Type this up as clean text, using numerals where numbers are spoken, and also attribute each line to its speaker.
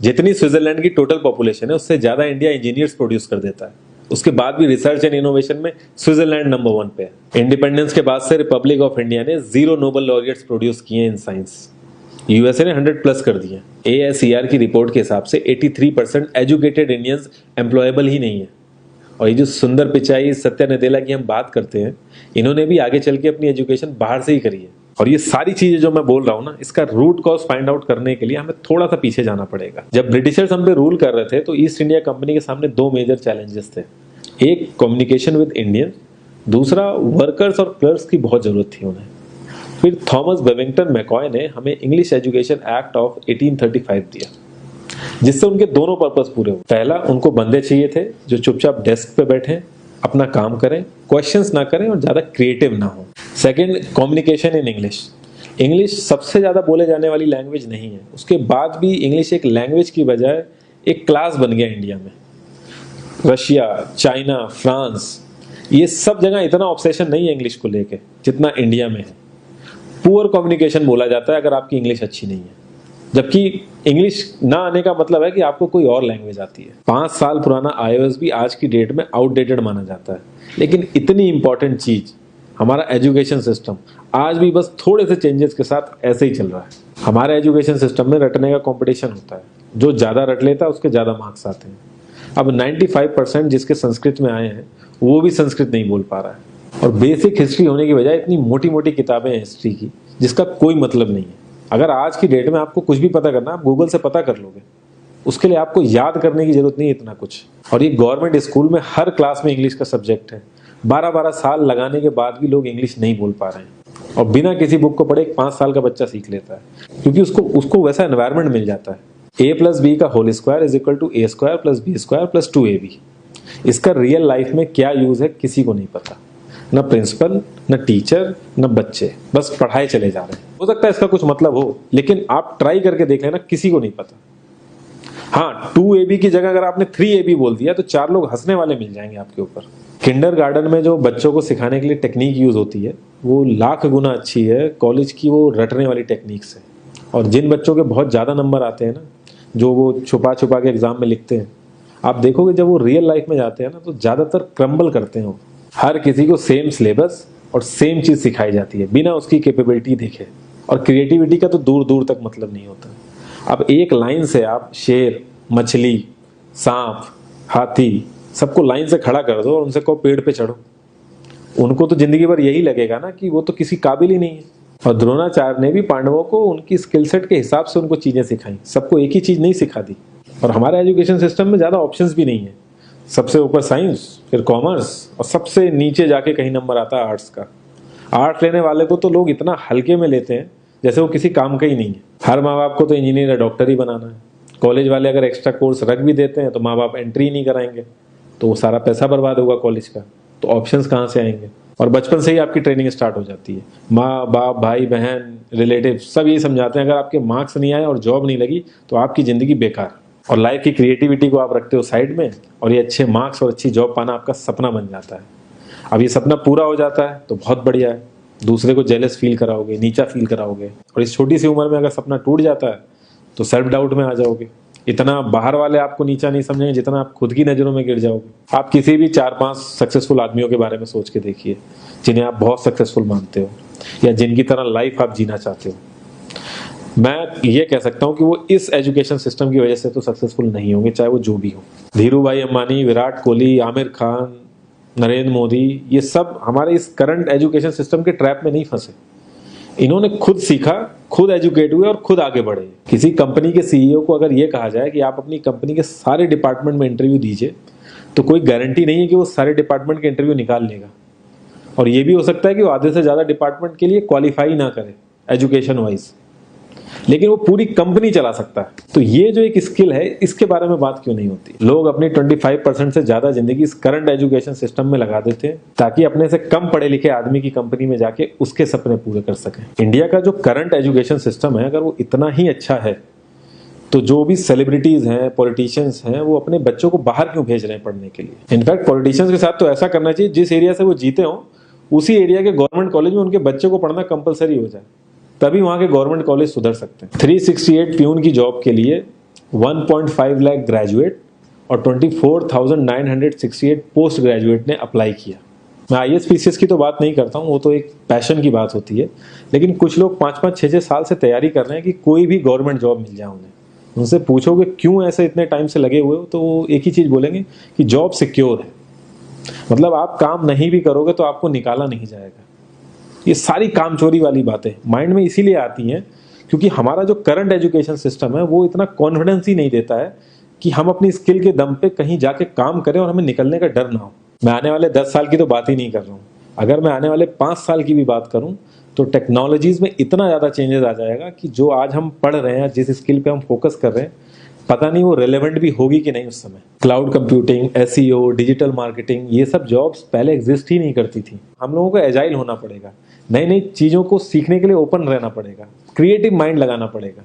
Speaker 1: जितनी स्विट्जरलैंड की total population है उससे ज्यादा इंडिया इंजीनियर्स प्रोड्यूस कर देता है। उसके बाद भी रिसर्च एंड इनोवेशन में स्विट्जरलैंड नंबर 1 पे है। इंडिपेंडेंस के बाद से रिपब्लिक ऑफ इंडिया ने 0 नोबेल लॉरियट्स प्रोड्यूस किए इन साइंस। यूएसए ने 100+ कर दिए। ASER की रिपोर्ट के हिसाब से 83% एजुकेटेड इंडियंस एम्प्लॉयबल ही नहीं है। और ये जो सुंदर पिचाई सत्या नदेला की हम बात करते हैं, इन्होंने भी आगे चल के अपनी एजुकेशन बाहर से ही करी है। और ये सारी चीजें जो मैं बोल रहा हूँ ना, इसका रूट कॉज फाइंड आउट करने के लिए हमें थोड़ा सा पीछे जाना पड़ेगा। जब ब्रिटिशर्स हम पे रूल कर रहे थे तो ईस्ट इंडिया कंपनी के सामने 2 मेजर चैलेंजेस थे। एक कम्युनिकेशन विद इंडियन, दूसरा वर्कर्स और क्लर्क्स की बहुत जरूरत थी उन्हें। फिर थॉमस बेविंगटन मैकॉय ने हमें इंग्लिश एजुकेशन एक्ट ऑफ 1835 दिया, जिससे उनके दोनों पर्पस पूरे हुए। पहला, उनको बंदे चाहिए थे जो चुपचाप डेस्क पे बैठे, अपना काम करें, क्वेश्चंस ना करें और ज्यादा क्रिएटिव ना हो। Second, communication in English. English सबसे ज्यादा बोले जाने वाली लैंग्वेज नहीं है, उसके बाद भी इंग्लिश एक लैंग्वेज की बजाय एक क्लास बन गया इंडिया में। रशिया, चाइना, फ्रांस, ये सब जगह इतना ऑब्सेशन नहीं है इंग्लिश को लेके जितना इंडिया में है। पुअर कम्युनिकेशन बोला जाता है अगर आपकी इंग्लिश अच्छी नहीं है, जबकि इंग्लिश ना आने का मतलब है कि आपको कोई और लैंग्वेज आती है। 5 साल पुराना iOS भी आज की डेट में आउटडेटेड माना जाता है। लेकिन इतनी इंपॉर्टेंट चीज हमारा एजुकेशन सिस्टम आज भी बस थोड़े से चेंजेस के साथ ऐसे ही चल रहा है। हमारे एजुकेशन सिस्टम में रटने का कंपटीशन होता है, जो ज्यादा रट लेता है उसके ज्यादा मार्क्स आते हैं। अब 95% जिसके संस्कृत में आए हैं वो भी संस्कृत नहीं बोल पा रहा है। और बेसिक हिस्ट्री होने की बजाय इतनी मोटी मोटी किताबें हैं हिस्ट्री की जिसका कोई मतलब नहीं है। अगर आज की डेट में आपको कुछ भी पता करना, आप गूगल से पता कर लोगे। उसके लिए आपको याद करने की जरूरत नहीं है इतना कुछ। और ये गवर्नमेंट स्कूल में हर क्लास में इंग्लिश का सब्जेक्ट है। 12-12 साल लगाने के बाद भी लोग इंग्लिश नहीं बोल पा रहे हैं। और बिना किसी बुक को पढ़े 5 साल का बच्चा सीख लेता है, क्योंकि उसको वैसा एनवायरमेंट मिल जाता है। A+B का whole square is equal to A² + B² + 2AB। इसका रियल लाइफ में क्या यूज है किसी को नहीं पता, न प्रिंसिपल, न टीचर, न बच्चे, बस पढ़ाई चले जा रहे हैं। हो सकता है इसका कुछ मतलब हो, लेकिन आप ट्राई करके देख लेना, किसी को नहीं पता। हाँ, 2AB की जगह अगर आपने 3AB बोल दिया तो 4 लोग हंसने वाले मिल जाएंगे आपके ऊपर। किंडरगार्टन में जो बच्चों को सिखाने के लिए टेक्निक यूज होती है वो लाख गुना अच्छी है कॉलेज की वो रटने वाली टेक्निक से। और जिन बच्चों के बहुत ज्यादा नंबर आते हैं ना, जो वो छुपा छुपा के एग्जाम में लिखते हैं, आप देखोगे जब वो रियल लाइफ में जाते हैं ना तो ज्यादातर क्रम्बल करते हैं। हर किसी को सेम सिलेबस और सेम चीज सिखाई जाती है बिना उसकी कैपेबिलिटी देखे। और क्रिएटिविटी का तो दूर दूर तक मतलब नहीं होता। अब एक लाइन से आप शेर, मछली, सांप, हाथी सबको लाइन से खड़ा कर दो और उनसे कहो पेड़ पे चढ़ो, उनको तो जिंदगी भर यही लगेगा ना कि वो तो किसी काबिल ही नहीं है। और द्रोणाचार्य ने भी पांडवों को उनकी स्किल सेट के हिसाब से उनको चीजें सिखाई, सबको एक ही चीज नहीं सिखा दी। और हमारे एजुकेशन सिस्टम में ज्यादा ऑप्शंस भी नहीं है। सबसे ऊपर साइंस, फिर कॉमर्स, और सबसे नीचे जाके कहीं नंबर आता है आर्ट्स का। आर्ट्स लेने वाले को तो लोग इतना हल्के में लेते हैं जैसे वो किसी काम का ही नहीं है। हर माँ बाप को तो इंजीनियर या डॉक्टर ही बनाना है। कॉलेज वाले अगर एक्स्ट्रा कोर्स रख भी देते हैं तो माँ बाप एंट्री नहीं कराएंगे, तो वो सारा पैसा बर्बाद होगा कॉलेज का। तो ऑप्शंस कहाँ से आएंगे? और बचपन से ही आपकी ट्रेनिंग स्टार्ट हो जाती है। माँ बाप, भाई बहन, रिलेटिव सब ये समझाते हैं अगर आपके मार्क्स नहीं आए और जॉब नहीं लगी तो आपकी जिंदगी बेकार। और लाइफ की क्रिएटिविटी को आप रखते हो साइड में, और ये अच्छे मार्क्स और अच्छी जॉब पाना आपका सपना बन जाता है। अब ये सपना पूरा हो जाता है तो बहुत बढ़िया है, दूसरे को जेलस फील कराओगे, नीचा फील कराओगे। और इस छोटी सी उम्र में अगर सपना टूट जाता है तो सेल्फ डाउट में आ जाओगे। इतना बाहर वाले आपको नीचा नहीं समझेंगे जितना आप खुद की नजरों में गिर जाओगे। आप किसी भी 4-5 सक्सेसफुल आदमियों के बारे में सोच के देखिए जिन्हें आप बहुत सक्सेसफुल मानते हो या जिनकी तरह लाइफ आप जीना चाहते हो। मैं ये कह सकता हूँ कि वो इस एजुकेशन सिस्टम की वजह से तो सक्सेसफुल नहीं होंगे, चाहे वो जो भी हो। धीरू भाई अंबानी, विराट कोहली, आमिर खान, नरेंद्र मोदी, ये सब हमारे इस करंट एजुकेशन सिस्टम के ट्रैप में नहीं फंसे। इन्होंने खुद सीखा, खुद एजुकेट हुए और खुद आगे बढ़े। किसी कंपनी के सीईओ को अगर ये कहा जाए कि आप अपनी कंपनी के सारे डिपार्टमेंट में इंटरव्यू दीजिए, तो कोई गारंटी नहीं है कि वो सारे डिपार्टमेंट के इंटरव्यू निकाल लेगा। और ये भी हो सकता है कि वो आधे से ज्यादा डिपार्टमेंट के लिए क्वालिफाई ना करे एजुकेशन वाइज, लेकिन वो पूरी कंपनी चला सकता है। तो ये जो एक स्किल है, इसके बारे में बात क्यों नहीं होती? लोग अपनी 25% से ज्यादा जिंदगी इस करंट एजुकेशन सिस्टम में लगा देते हैं ताकि अपने से कम पढ़े लिखे आदमी की कंपनी में जाके उसके सपने पूरे कर सकें। इंडिया का जो करंट एजुकेशन सिस्टम है, अगर वो इतना ही अच्छा है तो जो भी सेलिब्रिटीज हैं, पॉलिटिशियंस हैं, वो अपने बच्चों को बाहर क्यों भेज रहे हैं पढ़ने के लिए? इनफैक्ट पॉलिटिशियंस के साथ तो ऐसा करना चाहिए जिस एरिया से वो जीते हो उसी एरिया के गवर्नमेंट कॉलेज में उनके बच्चे को पढ़ना कंपलसरी हो जाए, तभी वहां के गवर्नमेंट कॉलेज सुधर सकते हैं। 368 प्यून की जॉब के लिए 1.5 लाख ग्रेजुएट और 24,968 पोस्ट ग्रेजुएट ने अप्लाई किया। मैं IAS PCS की तो बात नहीं करता हूँ, वो तो एक पैशन की बात होती है, लेकिन कुछ लोग 5-5, 6-6 साल से तैयारी कर रहे हैं कि कोई भी गवर्नमेंट जॉब मिल जाए उन्हें। उनसे पूछोगे क्यों ऐसे इतने टाइम से लगे हुए हो, तो वो एक ही चीज़ बोलेंगे कि जॉब सिक्योर है। मतलब आप काम नहीं भी करोगे तो आपको निकाला नहीं जाएगा। ये सारी कामचोरी वाली बातें माइंड में इसीलिए आती हैं क्योंकि हमारा जो करंट एजुकेशन सिस्टम है वो इतना कॉन्फिडेंस ही नहीं देता है कि हम अपनी स्किल के दम पे कहीं जाके काम करें और हमें निकलने का डर ना हो। मैं आने वाले 10 साल की तो बात ही नहीं कर रहा हूँ, अगर मैं आने वाले 5 साल की भी बात करूँ तो टेक्नोलॉजीज में इतना ज़्यादा चेंजेस आ जाएगा कि जो आज हम पढ़ रहे हैं, जिस स्किल पे हम फोकस कर रहे हैं, पता नहीं वो रेलेवेंट भी होगी कि नहीं उस समय। Cloud computing, SEO, digital marketing, ये सब जॉब्स पहले एग्जिस्ट ही नहीं करती थी। हम लोगों को एजाइल होना पड़ेगा, नई नई चीज़ों को सीखने के लिए ओपन रहना पड़ेगा, क्रिएटिव माइंड लगाना पड़ेगा।